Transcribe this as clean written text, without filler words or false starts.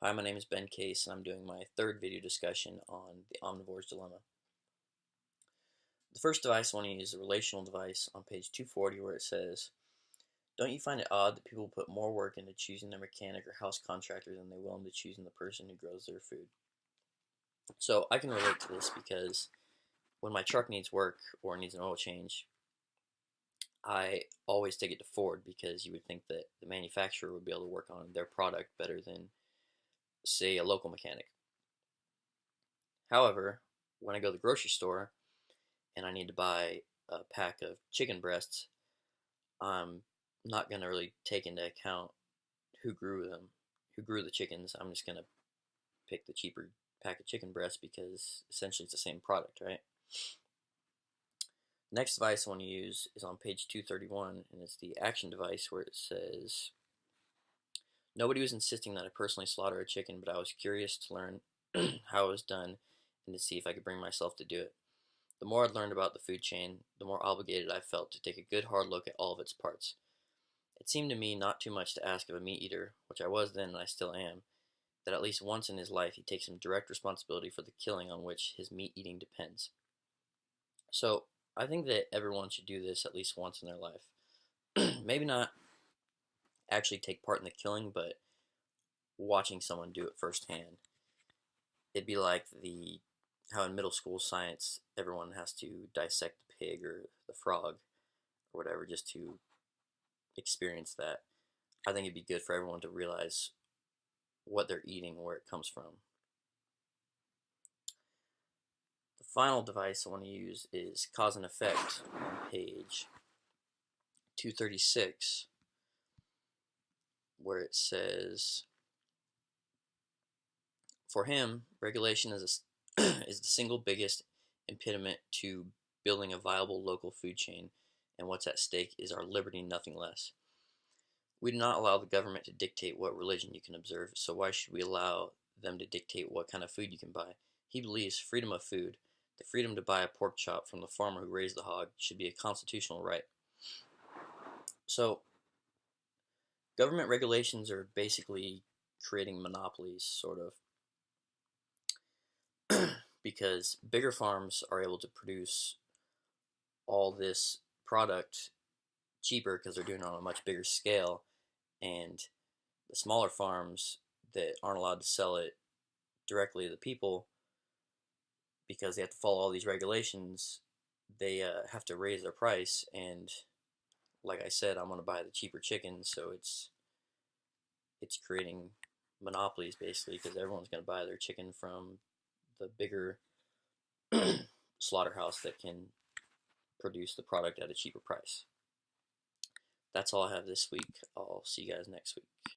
Hi, my name is Ben Case, and I'm doing my third video discussion on the Omnivore's dilemma. The first device I want to use is a relational device on page 240 where it says, "Don't you find it odd that people put more work into choosing their mechanic or house contractor than they will into choosing the person who grows their food?" So I can relate to this because when my truck needs work or needs an oil change, I always take it to Ford because you would think that the manufacturer would be able to work on their product better than, say, a local mechanic. However, when I go to the grocery store and I need to buy a pack of chicken breasts, I'm not going to really take into account who grew them, who grew the chickens. I'm just going to pick the cheaper pack of chicken breasts because essentially it's the same product, right? Next device I want to use is on page 231, and it's the action device where it says, "Nobody was insisting that I personally slaughter a chicken, but I was curious to learn how it was done and to see if I could bring myself to do it. The more I'd learned about the food chain, the more obligated I felt to take a good hard look at all of its parts. It seemed to me not too much to ask of a meat eater, which I was then and I still am, that at least once in his life he takes some direct responsibility for the killing on which his meat eating depends." So I think that everyone should do this at least once in their life. Maybe not actually take part in the killing, but watching someone do it firsthand. It'd be like the how in middle school science everyone has to dissect the pig or the frog or whatever just to experience that. I think it'd be good for everyone to realize what they're eating, where it comes from. The final device I want to use is cause and effect on page 236, where it says, "For him, regulation is is the single biggest impediment to building a viable local food chain, and what's at stake is our liberty, nothing less. We do not allow the government to dictate what religion you can observe, so why should we allow them to dictate what kind of food you can buy? He believes freedom of food, the freedom to buy a pork chop from the farmer who raised the hog, should be a constitutional right." So, government regulations are basically creating monopolies, sort of, because bigger farms are able to produce all this product cheaper because they're doing it on a much bigger scale, and the smaller farms that aren't allowed to sell it directly to the people because they have to follow all these regulations, they have to raise their price. And like I said, I'm going to buy the cheaper chicken, so it's creating monopolies basically because everyone's going to buy their chicken from the bigger slaughterhouse that can produce the product at a cheaper price. That's all I have this week. I'll see you guys next week.